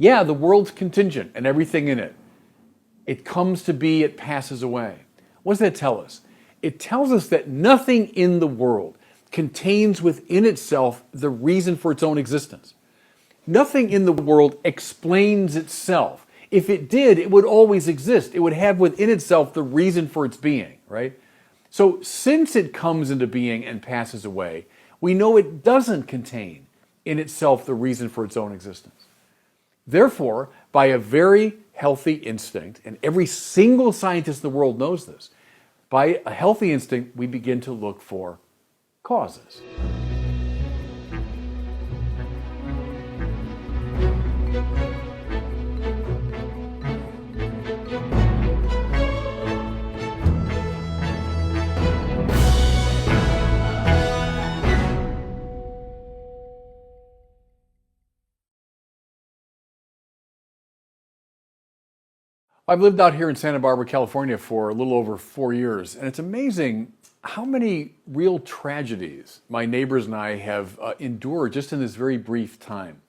Yeah, the world's contingent and everything in it. It comes to be, it passes away. What does that tell us? It tells us that nothing in the world contains within itself the reason for its own existence. Nothing in the world explains itself. If it did, it would always exist. It would have within itself the reason for its being, right? So since it comes into being and passes away, we know it doesn't contain in itself the reason for its own existence. Therefore, by a very healthy instinct, and every single scientist in the world knows this, by a healthy instinct, we begin to look for causes. I've lived out here in Santa Barbara, California for a little over 4 years, and it's amazing how many real tragedies my neighbors and I have endured just in this very brief time.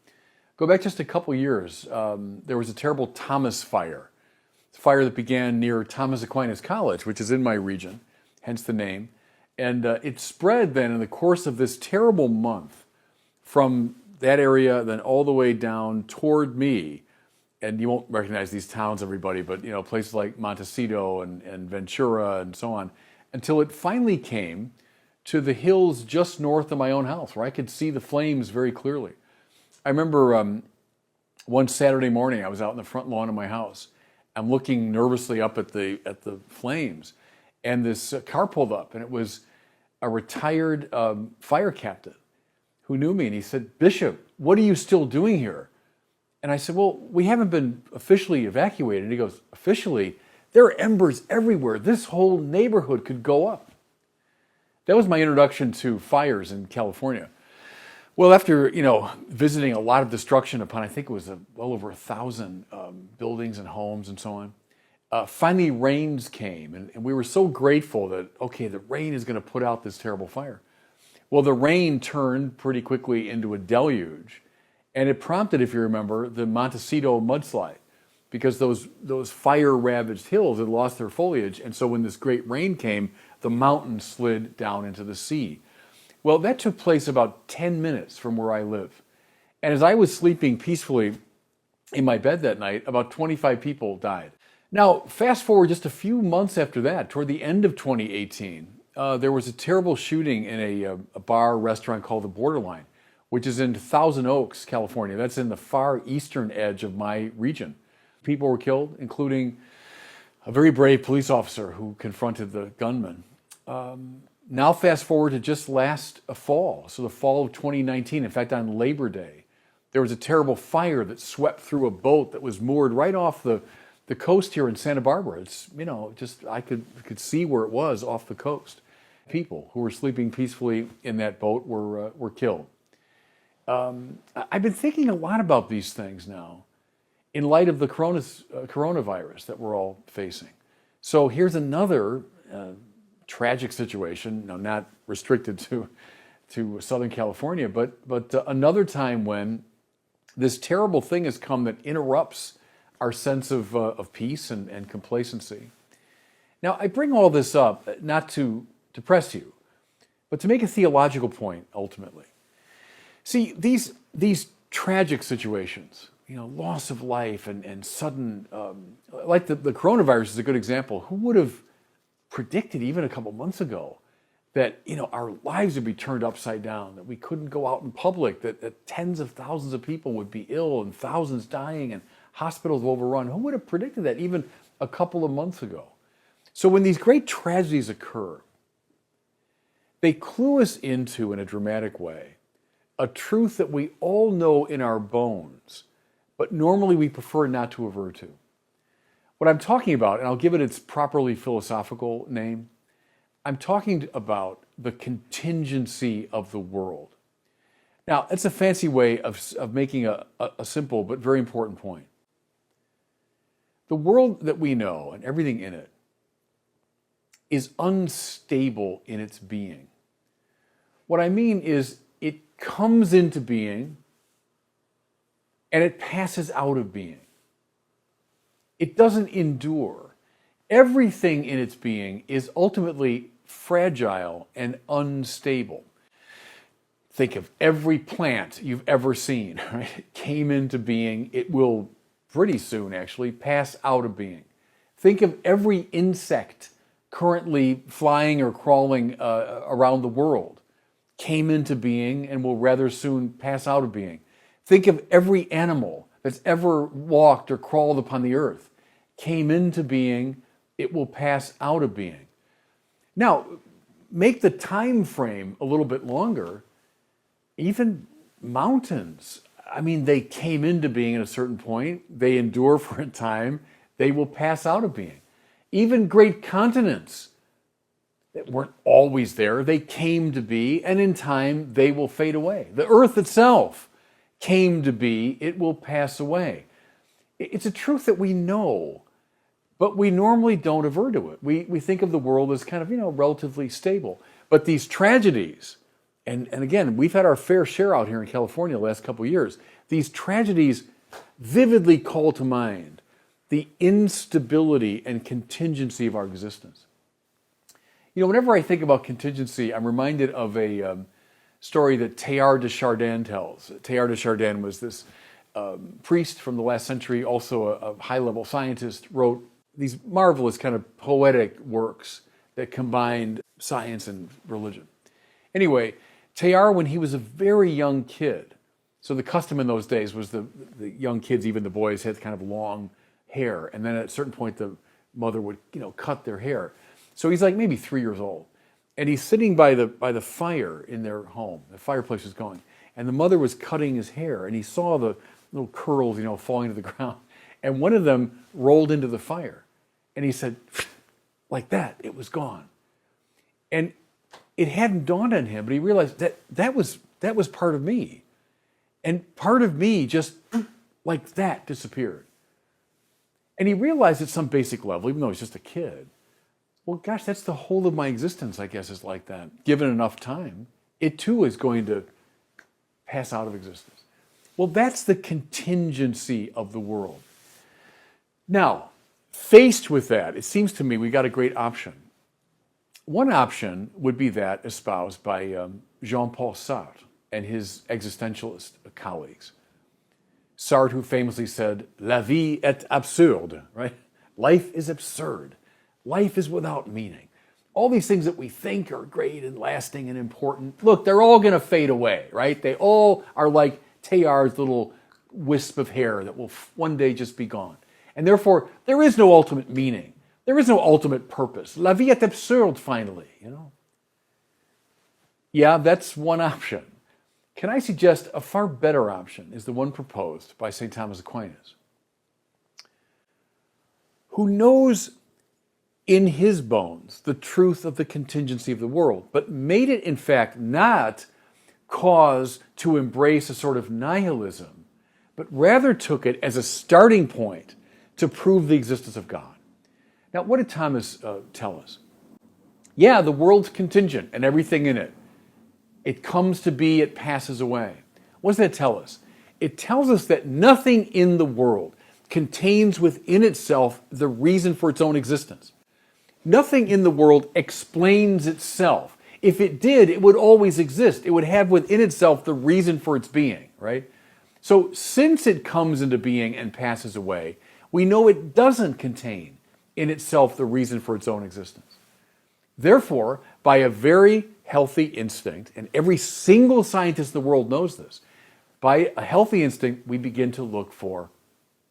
Go back just a couple years, there was a terrible Thomas fire. It's a fire that began near Thomas Aquinas College, which is in my region, hence the name. And it spread then in the course of this terrible month from that area then all the way down toward me. And you won't recognize these towns, everybody, but places like Montecito and Ventura and so on, until it finally came to the hills just north of my own house, where I could see the flames very clearly. I remember one Saturday morning, I was out in the front lawn of my house. I'm looking nervously up at the flames, and this car pulled up, and it was a retired fire captain who knew me, and he said, "Bishop, what are you still doing here?" And I said, "Well, we haven't been officially evacuated." And he goes, "Officially? There are embers everywhere. This whole neighborhood could go up." That was my introduction to fires in California. Well, after visiting a lot of destruction upon, I think it was well over 1,000 buildings and homes and so on, finally rains came, and we were so grateful that, okay, the rain is going to put out this terrible fire. Well, the rain turned pretty quickly into a deluge. And it prompted, if you remember, the Montecito mudslide, because those fire-ravaged hills had lost their foliage, and so when this great rain came, the mountain slid down into the sea. Well, that took place about 10 minutes from where I live. And as I was sleeping peacefully in my bed that night, about 25 people died. Now, fast forward just a few months after that, toward the end of 2018, there was a terrible shooting in a bar restaurant called The Borderline, which is in Thousand Oaks, California. That's in the far eastern edge of my region. People were killed, including a very brave police officer who confronted the gunman. Now fast forward to just last fall, so the fall of 2019, in fact on Labor Day, there was a terrible fire that swept through a boat that was moored right off the coast here in Santa Barbara. It's, just I could see where it was off the coast. People who were sleeping peacefully in that boat were killed. I've been thinking a lot about these things now in light of the coronavirus that we're all facing. So here's another tragic situation, not restricted to Southern California, but another time when this terrible thing has come that interrupts our sense of peace and complacency. Now, I bring all this up not to depress you, but to make a theological point ultimately. See, these tragic situations, loss of life and sudden, like the coronavirus is a good example. Who would have predicted even a couple months ago that, our lives would be turned upside down, that we couldn't go out in public, that tens of thousands of people would be ill and thousands dying and hospitals overrun? Who would have predicted that even a couple of months ago? So when these great tragedies occur, they clue us into, in a dramatic way, a truth that we all know in our bones, but normally we prefer not to avert to. What I'm talking about, and I'll give it its properly philosophical name, I'm talking about the contingency of the world. Now, it's a fancy way of making a simple but very important point. The world that we know and everything in it is unstable in its being. What I mean is it comes into being, and it passes out of being. It doesn't endure. Everything in its being is ultimately fragile and unstable. Think of every plant you've ever seen, right? It came into being. It will pretty soon actually pass out of being. Think of every insect currently flying or crawling around the world. Came into being and will rather soon pass out of being. Think of every animal that's ever walked or crawled upon the earth. Came into being, it will pass out of being. Now, make the time frame a little bit longer. Even mountains, I mean, they came into being at a certain point. They endure for a time. They will pass out of being. Even great continents that weren't always there, they came to be, and in time they will fade away. The earth itself came to be, it will pass away. It's a truth that we know, but we normally don't aver to it. We think of the world as kind of, relatively stable. But these tragedies, and again, we've had our fair share out here in California the last couple of years, these tragedies vividly call to mind the instability and contingency of our existence. Whenever I think about contingency, I'm reminded of a story that Teilhard de Chardin tells. Teilhard de Chardin was this priest from the last century, also a high-level scientist, wrote these marvelous kind of poetic works that combined science and religion. Anyway, Teilhard, when he was a very young kid, so the custom in those days was the young kids, even the boys, had kind of long hair, and then at a certain point the mother would cut their hair. So he's like maybe 3 years old, and he's sitting by the fire in their home. The fireplace was going, and the mother was cutting his hair, and he saw the little curls falling to the ground, and one of them rolled into the fire, and he said, like that, it was gone. And it hadn't dawned on him, but he realized that was part of me, and part of me just like that disappeared. And he realized at some basic level, even though he's just a kid, well, gosh, that's the whole of my existence, I guess, is like that. Given enough time, it too is going to pass out of existence. Well, that's the contingency of the world. Now, faced with that, it seems to me we got a great option. One option would be that espoused by Jean-Paul Sartre and his existentialist colleagues. Sartre, who famously said, "La vie est absurde," right? Life is absurd. Life is without meaning. All these things that we think are great and lasting and important, look, they're all going to fade away, right? They all are like Teilhard's little wisp of hair that will one day just be gone. And therefore, there is no ultimate meaning. There is no ultimate purpose. La vie est absurde, finally, Yeah, that's one option. Can I suggest a far better option is the one proposed by St. Thomas Aquinas, who knows in his bones the truth of the contingency of the world, but made it, in fact, not cause to embrace a sort of nihilism, but rather took it as a starting point to prove the existence of God. Now, what did Thomas tell us? Yeah, the world's contingent and everything in it. It comes to be, it passes away. What does that tell us? It tells us that nothing in the world contains within itself the reason for its own existence. Nothing in the world explains itself. If it did, it would always exist. It would have within itself the reason for its being, right? So since it comes into being and passes away, we know it doesn't contain in itself the reason for its own existence. Therefore, by a very healthy instinct, and every single scientist in the world knows this, by a healthy instinct, we begin to look for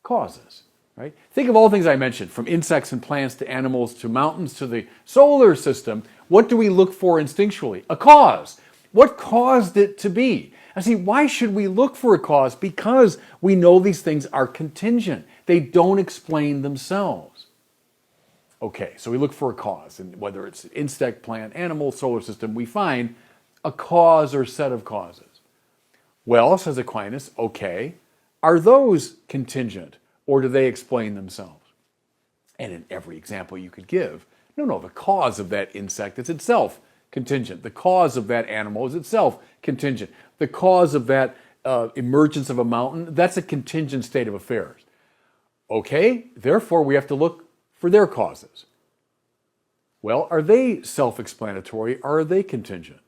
causes. Right? Think of all the things I mentioned, from insects and plants to animals to mountains to the solar system. What do we look for instinctually? A cause. What caused it to be? I see, why should we look for a cause? Because we know these things are contingent. They don't explain themselves. Okay, so we look for a cause, and whether it's insect, plant, animal, solar system, we find a cause or set of causes. Well, says Aquinas, okay, are those contingent? Or do they explain themselves? And in every example you could give, no, the cause of that insect is itself contingent. The cause of that animal is itself contingent. The cause of that emergence of a mountain, that's a contingent state of affairs. Okay, therefore we have to look for their causes. Well, are they self-explanatory or are they contingent?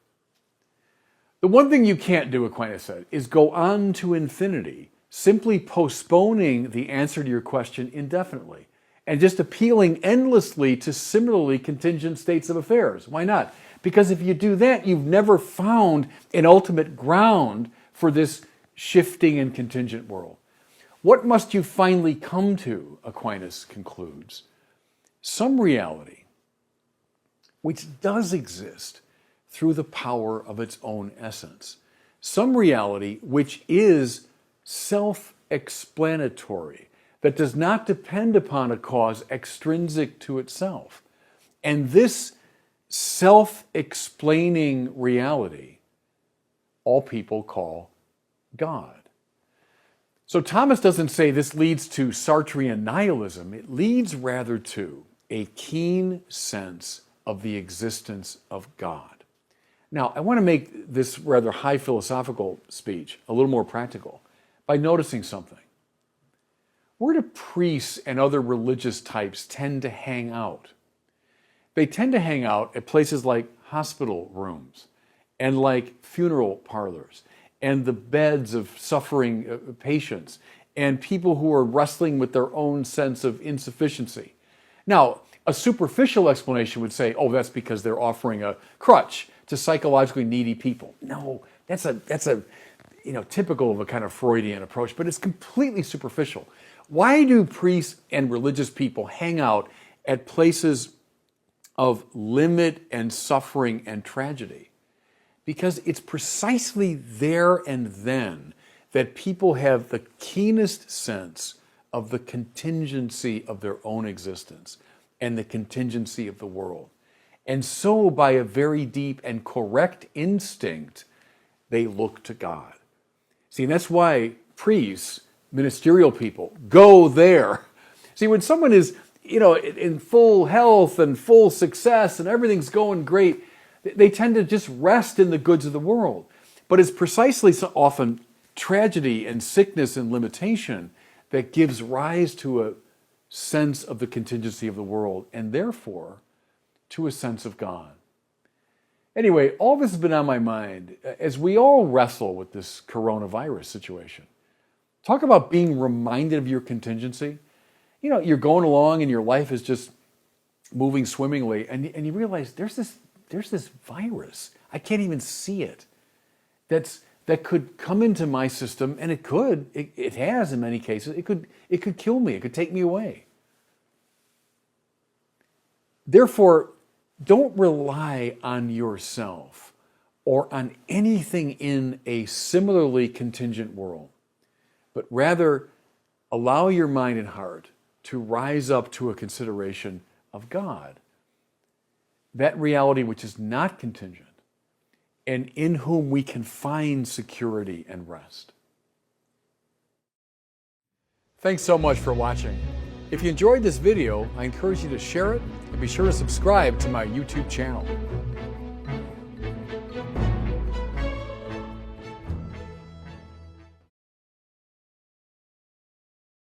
The one thing you can't do, Aquinas said, is go on to infinity, simply postponing the answer to your question indefinitely and just appealing endlessly to similarly contingent states of affairs. Why not? Because if you do that, you've never found an ultimate ground for this shifting and contingent world. What must you finally come to, Aquinas concludes? Some reality which does exist through the power of its own essence. Some reality which is self-explanatory, that does not depend upon a cause extrinsic to itself. And this self-explaining reality, all people call God. So Thomas doesn't say this leads to Sartrean nihilism. It leads rather to a keen sense of the existence of God. Now, I want to make this rather high philosophical speech a little more practical by noticing something. Where do priests and other religious types tend to hang out? They tend to hang out at places like hospital rooms and like funeral parlors and the beds of suffering patients and people who are wrestling with their own sense of insufficiency. Now, a superficial explanation would say, oh, that's because they're offering a crutch to psychologically needy people. No, that's a typical of a kind of Freudian approach, but it's completely superficial. Why do priests and religious people hang out at places of limit and suffering and tragedy? Because it's precisely there and then that people have the keenest sense of the contingency of their own existence and the contingency of the world. And so, by a very deep and correct instinct, they look to God. See, and that's why priests, ministerial people, go there. See, when someone is, in full health and full success and everything's going great, they tend to just rest in the goods of the world. But it's precisely so often tragedy and sickness and limitation that gives rise to a sense of the contingency of the world and therefore to a sense of God. Anyway, all this has been on my mind as we all wrestle with this coronavirus situation. Talk about being reminded of your contingency. You're going along and your life is just moving swimmingly and you realize there's this virus. I can't even see it. That could come into my system, and it has in many cases. It could kill me. It could take me away. Therefore, don't rely on yourself or on anything in a similarly contingent world, but rather allow your mind and heart to rise up to a consideration of God, that reality which is not contingent, and in whom we can find security and rest. Thanks so much for watching. If you enjoyed this video, I encourage you to share it and be sure to subscribe to my YouTube channel.